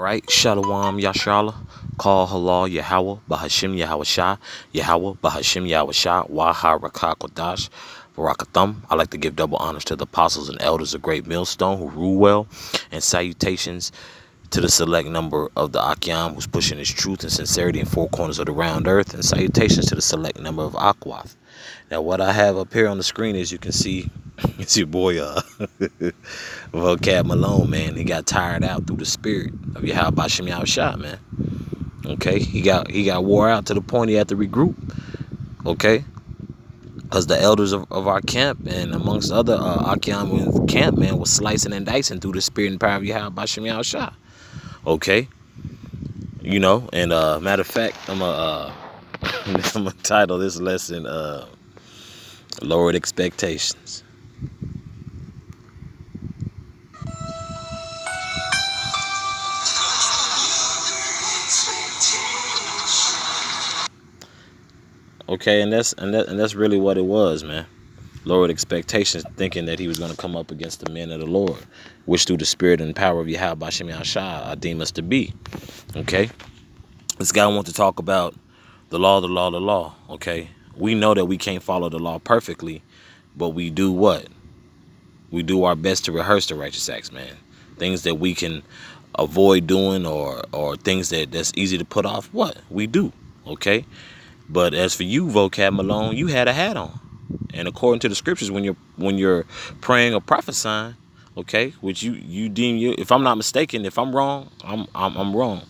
All right, Shalom Yashala, Call Halal Yahweh, Bahashim Yahweh Shah, Yahweh, Bahashim Yahweh Shah, Waha Rakah Kodash, Barakathum. I like to give double honors to the apostles and elders of Great Millstone who rule well, and salutations to the select number of the Akyam who's pushing his truth and sincerity in four corners of the round earth, and salutations to the select number of Akwath. Now, what I have up here on the screen, as you can see, it's your boy, Vocab Malone, man. He got tired out through the spirit of Yahweh Bashem Yahweh Shah, man. Okay, he got wore out to the point he had to regroup. Okay, because the elders of our camp and amongst other Akyam camp, man, was slicing and dicing through the spirit and power of Yahweh Bashem Yahweh Shah. Okay, you know, and matter of fact, I'm gonna title this lesson "Lowered Expectations." Okay, and that's really what it was, man. Lowered expectations, thinking that he was going to come up against the men of the Lord, which through the spirit and power of Yahweh Bashem Yahshua I deem us to be. Okay, this guy wants to talk about the law, the law, the law. Okay, we know that we can't follow the law perfectly, but we do what? We do our best to rehearse the righteous acts, man. Things that we can avoid doing, or things that's easy to put off. What we do, okay. But as for you, Vocab Malone, you had a hat on, and according to the scriptures, when you're praying or prophesying, okay, which you deem you, if I'm not mistaken, if I'm wrong, I'm wrong,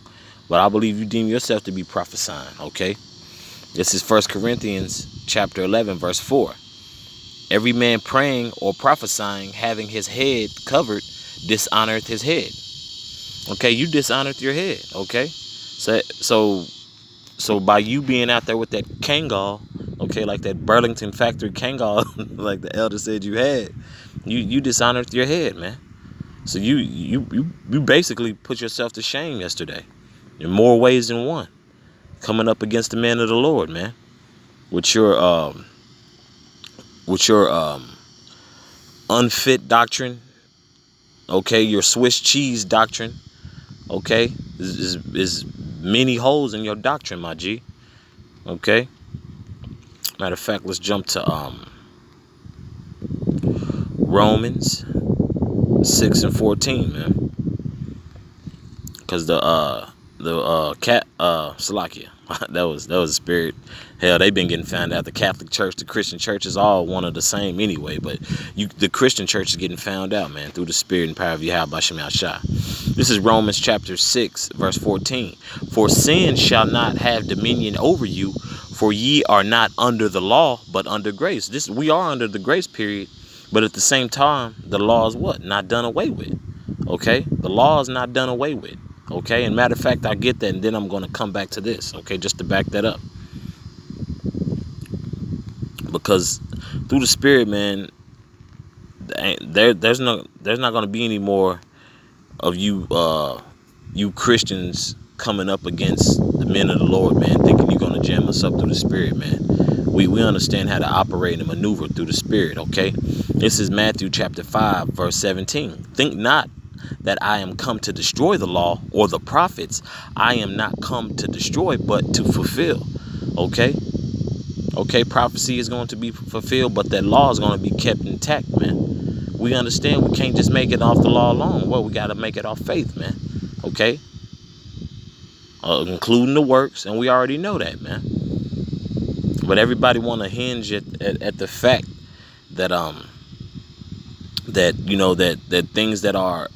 but I believe you deem yourself to be prophesying. Okay, this is 1 Corinthians chapter 11 verse 4. Every man praying or prophesying, having his head covered, dishonoreth his head. Okay, you dishonored your head. Okay, so by you being out there with that Kangol, okay, like that Burlington factory Kangol, like the elder said you had, you dishonored your head, man. So you basically put yourself to shame yesterday, in more ways than one, coming up against the men of the Lord, man, with your unfit doctrine, okay, your Swiss cheese doctrine, okay, is many holes in your doctrine, my G. Okay. Matter of fact, let's jump to Romans 6:14, man. Because Salakia, that was a spirit. Hell, they've been getting found out. The Catholic Church, the Christian Church is all one of the same anyway. But the Christian Church is getting found out, man, through the spirit and power of Yahweh Bashem Yahshua. This is Romans chapter 6, verse 14. For sin shall not have dominion over you, for ye are not under the law, but under grace. We are under the grace period, but at the same time, the law is what? Not done away with. Okay? The law is not done away with. Okay? And matter of fact, I get that, and then I'm going to come back to this, okay, just to back that up. Because through the spirit, man, there's not going to be any more of you Christians coming up against the men of the Lord, man, thinking you're going to jam us up through the spirit, man. We understand how to operate and maneuver through the spirit, okay? This is Matthew chapter 5, verse 17. Think not that I am come to destroy the law or the prophets. I am not come to destroy, but to fulfill, okay? Okay, prophecy is going to be fulfilled, but that law is going to be kept intact, man. We understand we can't just make it off the law alone. Well, we got to make it off faith, man. Okay? Including the works, and we already know that, man. But everybody want to hinge at the fact that that things that are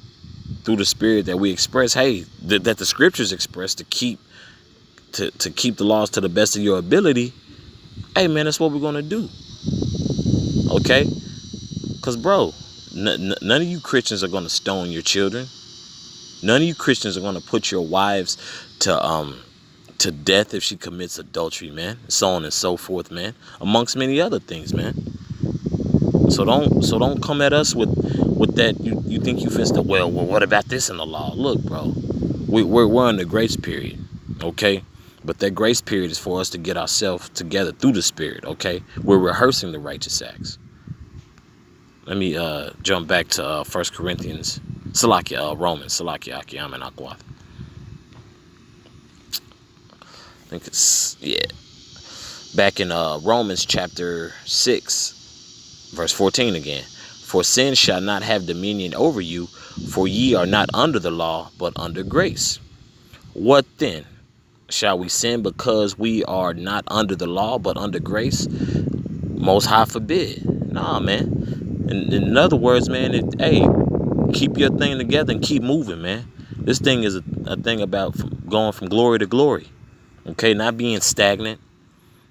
through the spirit that we express, hey, that the scriptures express to keep the laws to the best of your ability. Hey, man, that's what we're gonna do. Okay? Because, bro, none of you Christians are gonna stone your children. None of you Christians are gonna put your wives to death if she commits adultery, man. So on and so forth, man. Amongst many other things, man. So don't come at us with that. You think you fist the well, what about this in the law? Look, bro, we're in the grace period, okay? But that grace period is for us to get ourselves together through the spirit, okay? We're rehearsing the righteous acts. Let me jump back to 1 Corinthians, Romans, Akiyam, and Akwath. I think it's, yeah, back in Romans chapter 6, verse 14 again. For sin shall not have dominion over you, for ye are not under the law, but under grace. What then? Shall we sin because we are not under the law, but under grace? Most High forbid. Nah, man. In other words, man, hey, keep your thing together and keep moving, man. This thing is a thing about going from glory to glory. Okay, not being stagnant.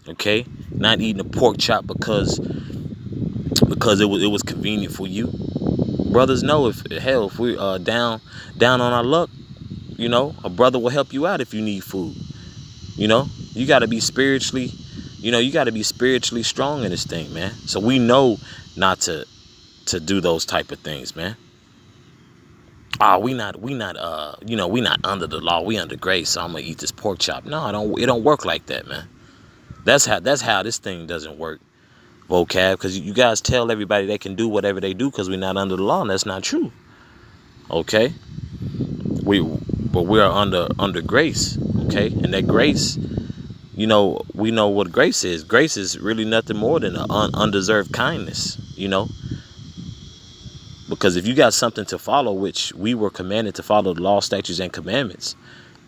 Okay, not eating a pork chop because it was convenient for you. Brothers know, if we down on our luck, you know, a brother will help you out if you need food. You know, you got to be spiritually, strong in this thing, man. So we know not to do those type of things, man. We not we not under the law, we under grace, so I'm gonna eat this pork chop. No, it don't work like that, man. That's how this thing doesn't work, vocab, because you guys tell everybody they can do whatever they do because we're not under the law, and that's not true. Okay, but we are under grace. Okay, and that grace, we know what grace is. Grace is really nothing more than an undeserved kindness, because if you got something to follow, which we were commanded to follow the law, statutes, and commandments,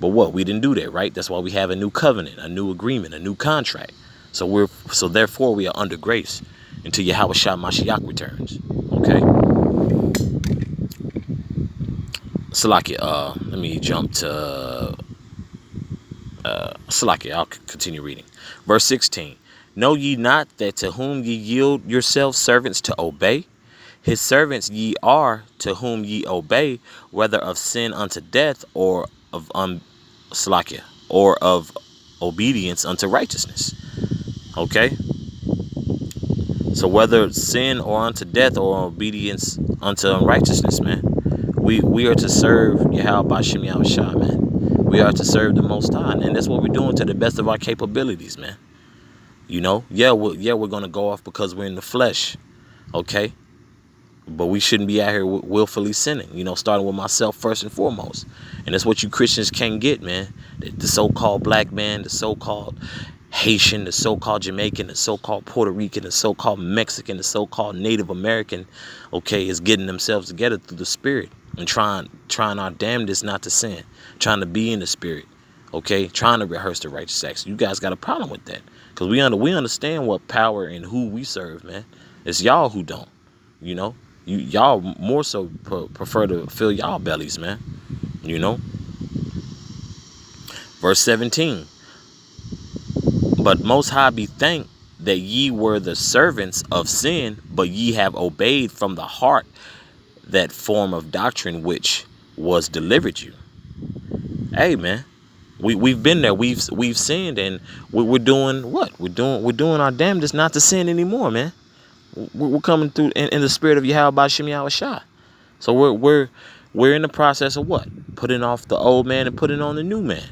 but we didn't do that, right? That's why we have a new covenant, a new agreement, a new contract. So therefore we are under grace until Yahweh Shah Mashiach returns. Okay. Salakia, let me jump to Salakia, I'll continue reading. Verse 16. Know ye not that to whom ye yield yourselves servants to obey, his servants ye are to whom ye obey, whether of sin unto death or of Salakia, or of obedience unto righteousness. Okay? So whether sin or unto death or obedience unto unrighteousness, man, we are to serve Yahweh B'Shem Yahushua, man. We are to serve the Most High, and that's what we're doing to the best of our capabilities, man. We're gonna go off because we're in the flesh, okay? But we shouldn't be out here willfully sinning, starting with myself first and foremost. And that's what you Christians can't get, man. The so-called black man, the so-called Haitian, the so-called Jamaican, the so-called Puerto Rican, the so-called Mexican, the so-called Native American, okay, is getting themselves together through the Spirit and trying our damnedest not to sin, trying to be in the Spirit, okay, trying to rehearse the righteous acts. You guys got a problem with that because we understand what power and who we serve, man. It's y'all who don't, y'all more so prefer to fill y'all bellies, man. Verse 17. But Most High be thanked that ye were the servants of sin, but ye have obeyed from the heart that form of doctrine which was delivered you. Hey, man, we've been there. We've sinned, and we're doing what? We're doing our damnedest not to sin anymore, man. We're coming through in the spirit of Yahweh B'Shem Yahushua. So we're in the process of what? Putting off the old man and putting on the new man.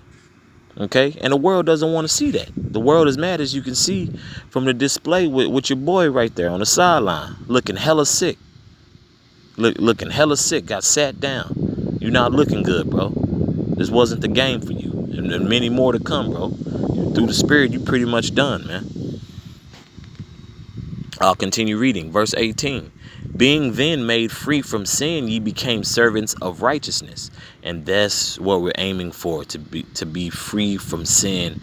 Okay, and the world doesn't want to see that. The world is mad, as you can see from the display with your boy right there on the sideline, looking hella sick. Looking hella sick, got sat down. You're not looking good, bro. This wasn't the game for you, and many more to come, bro. Through the Spirit, you pretty much done, man. I'll continue reading. Verse 18. Being then made free from sin, ye became servants of righteousness. And that's what we're aiming for, to be free from sin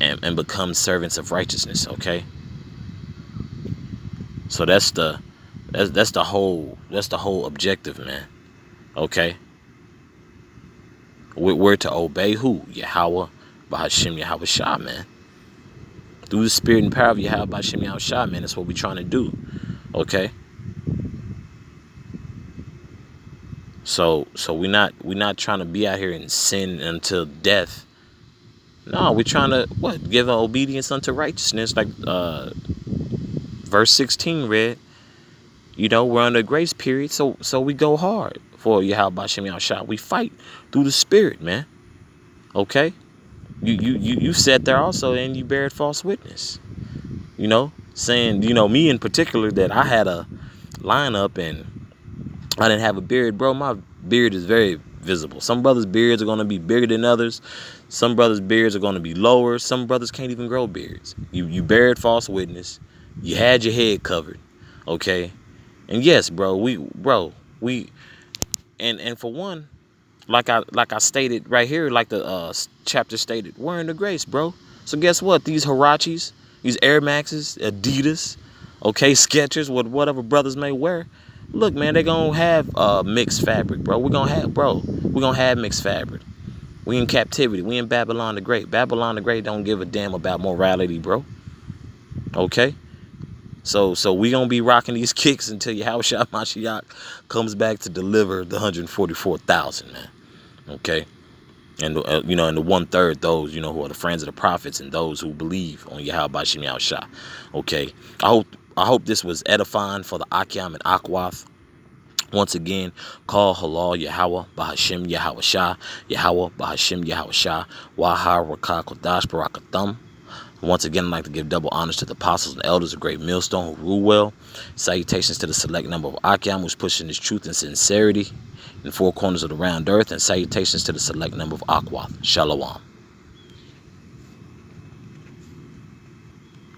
and become servants of righteousness, okay? So that's the whole objective, man. Okay? We're to obey who? Yahweh B'Shem Yahushua, man. Through the spirit and power of Yahweh B'Shem Yahushua, man. That's what we're trying to do. Okay? So we're not trying to be out here and sin until death. No, we're trying to give an obedience unto righteousness, like verse 16 read. We're under a grace period, so we go hard for Yahweh B'Shem Yahushua. We fight through the Spirit, man. Okay? You sat there also and you bared false witness. Saying, me in particular, that I had a lineup and I didn't have a beard, bro. My beard is very, visible. Some brothers' beards are going to be bigger than others. Some brothers' beards are going to be lower. Some brothers can't even grow beards. You buried false witness. You had your head covered. Okay? And yes, bro, and for one, like I stated right here, like the chapter stated, we're in the grace, bro. So guess what? These Huaraches, these Air Maxes, Adidas, okay, Skechers, whatever brothers may wear. Look, man, they're gonna have mixed fabric, bro. We're gonna have mixed fabric. We in captivity. We in Babylon the Great. Babylon the Great don't give a damn about morality, bro. Okay? So we gonna be rocking these kicks until Yahushua Mashiach comes back to deliver the 144,000, man. Okay? And and the 1/3, those who are the friends of the prophets and those who believe on Yahweh Bashim Yahushua. Okay? I hope this was edifying for the Akyam and Akwath. Once again, call halal Yahweh Bahashim Yahushua, Yahweh Bahashim Yahushua, Wahar Rakah Kodash Barakatham. Once again, I'd like to give double honors to the apostles and elders of Great Millstone who rule well. Salutations to the select number of Akyam who's pushing his truth and sincerity in four corners of the round earth. And salutations to the select number of Akwath. Shalom.